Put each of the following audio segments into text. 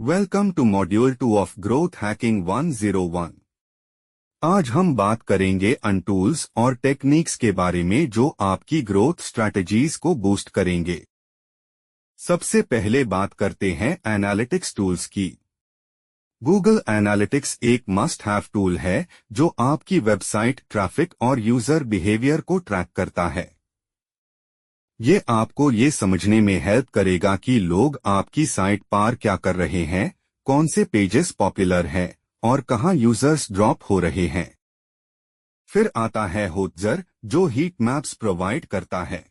Welcome to module 2 of growth hacking 101। आज हम बात करेंगे अन टूल्स और टेक्निक्स के बारे में जो आपकी ग्रोथ स्ट्रैटेजीज को बूस्ट करेंगे। सबसे पहले बात करते हैं एनालिटिक्स टूल्स की। गूगल एनालिटिक्स एक मस्ट हैव टूल है जो आपकी वेबसाइट ट्रैफिक और यूजर बिहेवियर को ट्रैक करता है। ये आपको ये समझने में हेल्प करेगा कि लोग आपकी साइट पर क्या कर रहे हैं, कौन से पेजेस पॉपुलर हैं और कहां यूजर्स ड्रॉप हो रहे हैं। फिर आता है होट्जर जो हीट मैप्स प्रोवाइड करता है।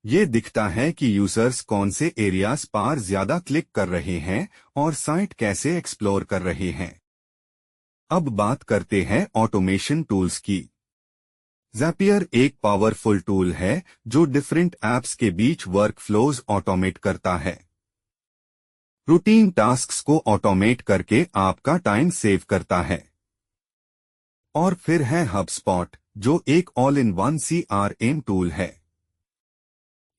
ये दिखता है कि यूजर्स कौन से एरियाज पर ज्यादा क्लिक कर रहे हैं और साइट कैसे एक्सप्लोर कर रहे हैं। अब बात करते हैं ऑटोमेशन टूल्स की। ज़ैपियर एक पावरफुल टूल है जो डिफरेंट ऐप्स के बीच वर्कफ्लोज ऑटोमेट करता है। रूटीन टास्क्स को ऑटोमेट करके आपका टाइम सेव करता है। और फिर है हबस्पॉट जो एक all in one CRM tool है।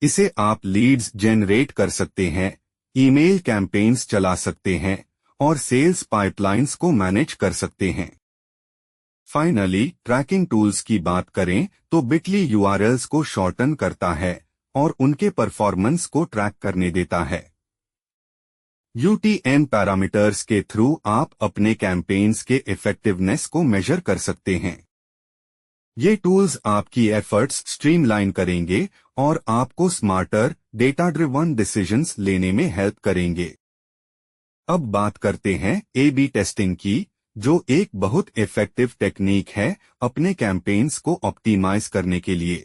इसे आप लीड्स जनरेट कर सकते हैं, ईमेल कैंपेन्स चला सकते हैं और सेल्स पाइपलाइंस को मैनेज कर सकते हैं। फाइनली ट्रैकिंग टूल्स की बात करें तो बिटली URLs को शॉर्टन करता है और उनके परफॉर्मेंस को ट्रैक करने देता है। UTM पैरामीटर्स के थ्रू आप अपने कैंपेन्स के इफेक्टिवनेस को मेजर कर सकते हैं। ये टूल्स आपकी एफर्ट्स स्ट्रीमलाइन करेंगे और आपको स्मार्टर डेटा ड्रिवन डिसीजंस लेने में हेल्प करेंगे। अब बात करते हैं A/B टेस्टिंग की, जो एक बहुत इफेक्टिव टेक्निक है अपने कैंपेन्स को ऑप्टिमाइज करने के लिए।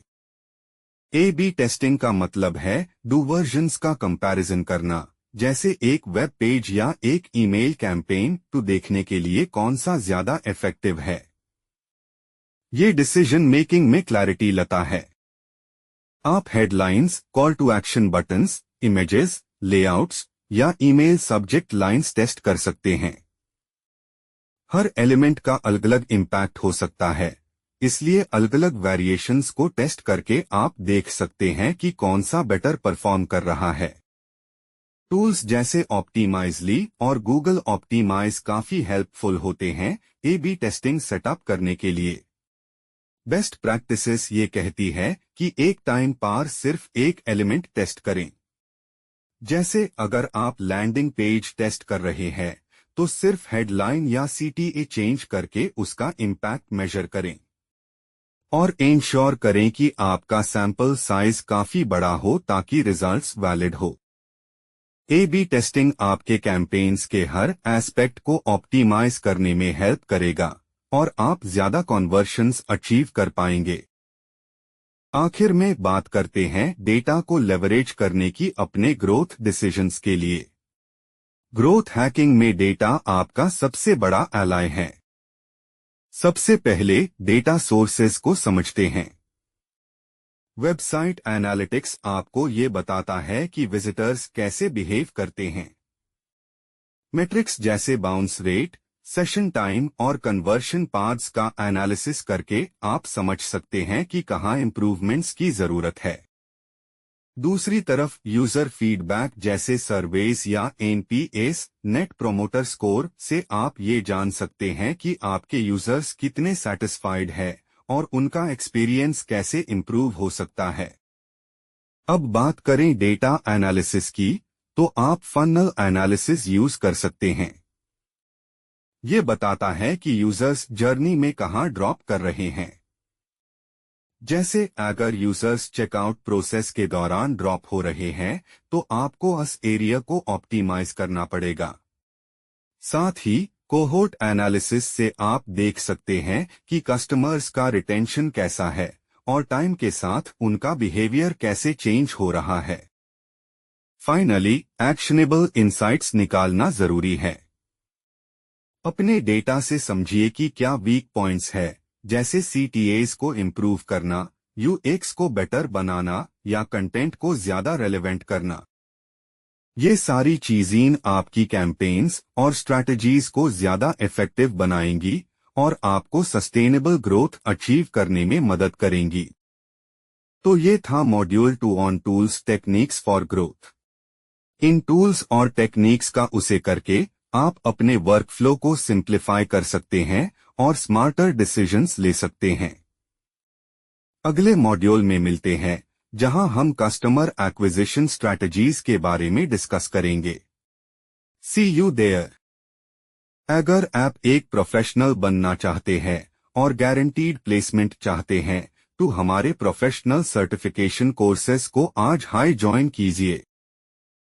A/B टेस्टिंग का मतलब है दो वर्जन्स का कंपैरिजन करना, जैसे एक वेब पेज या एक ईमेल कैंपेन तो देखने के लिए कौन सा ज्यादा इफेक्टिव है। ये डिसीजन मेकिंग में क्लैरिटी लाता है। आप headlines, call to action buttons, images, layouts या ईमेल सब्जेक्ट लाइंस टेस्ट कर सकते हैं। हर एलिमेंट का अलग अलग इम्पैक्ट हो सकता है, इसलिए अलग अलग वेरिएशंस को टेस्ट करके आप देख सकते हैं कि कौन सा बेटर परफॉर्म कर रहा है। टूल्स जैसे ऑप्टिमाइजली और गूगल ऑप्टिमाइज काफी हेल्पफुल होते हैं A/B टेस्टिंग सेटअप करने के लिए। बेस्ट प्रैक्टिसेस ये कहती है कि एक टाइम पर सिर्फ एक एलिमेंट टेस्ट करें। जैसे अगर आप लैंडिंग पेज टेस्ट कर रहे हैं तो सिर्फ हेडलाइन या CTA चेंज करके उसका इम्पैक्ट मेजर करें। और इंश्योर करें कि आपका सैंपल साइज काफी बड़ा हो ताकि रिजल्ट्स वैलिड हो। A/B टेस्टिंग आपके कैंपेन्स के हर एस्पेक्ट को ऑप्टिमाइज करने में हेल्प करेगा और आप ज्यादा कन्वर्शंस अचीव कर पाएंगे। आखिर में बात करते हैं डेटा को लेवरेज करने की अपने ग्रोथ डिसीजंस के लिए। ग्रोथ हैकिंग में डेटा आपका सबसे बड़ा एलाय है। सबसे पहले डेटा सोर्सेज को समझते हैं। वेबसाइट एनालिटिक्स आपको ये बताता है कि विजिटर्स कैसे बिहेव करते हैं। मेट्रिक्स जैसे बाउंस रेट, सेशन टाइम और कन्वर्शन पाथ्स का एनालिसिस करके आप समझ सकते हैं कि कहां इंप्रूवमेंट्स की जरूरत है। दूसरी तरफ यूजर फीडबैक जैसे सर्वेस या NPS नेट प्रोमोटर स्कोर से आप ये जान सकते हैं कि आपके यूजर्स कितने सैटिस्फाइड है और उनका एक्सपीरियंस कैसे इंप्रूव हो सकता है। अब बात करें डेटा एनालिसिस की, तो आप फनल एनालिसिस यूज कर सकते हैं। ये बताता है कि यूजर्स जर्नी में कहां ड्रॉप कर रहे हैं। जैसे अगर यूजर्स चेकआउट प्रोसेस के दौरान ड्रॉप हो रहे हैं तो आपको उस एरिया को ऑप्टिमाइज करना पड़ेगा। साथ ही कोहोर्ट एनालिसिस से आप देख सकते हैं कि कस्टमर्स का रिटेंशन कैसा है और टाइम के साथ उनका बिहेवियर कैसे चेंज हो रहा है। फाइनली एक्शनेबल इंसाइट्स निकालना जरूरी है। अपने डेटा से समझिए कि क्या वीक पॉइंट्स है, जैसे CTAs को इम्प्रूव करना, UX को बेटर बनाना या कंटेंट को ज्यादा रेलेवेंट करना। ये सारी चीजें आपकी कैंपेन्स और स्ट्रैटेजीज को ज्यादा इफेक्टिव बनाएंगी और आपको सस्टेनेबल ग्रोथ अचीव करने में मदद करेंगी। तो ये था module 2 on tools techniques for growth. In tools और टेक्निक्स का उसे करके आप अपने वर्कफ्लो को सिंप्लीफाई कर सकते हैं और स्मार्टर डिसीजंस ले सकते हैं। अगले मॉड्यूल में मिलते हैं, जहां हम कस्टमर एक्विजिशन स्ट्रैटेजीज के बारे में डिस्कस करेंगे। सी यू देयर। अगर आप एक प्रोफेशनल बनना चाहते हैं और गारंटीड प्लेसमेंट चाहते हैं तो हमारे प्रोफेशनल सर्टिफिकेशन कोर्सेज को आज हाई ज्वाइन कीजिए।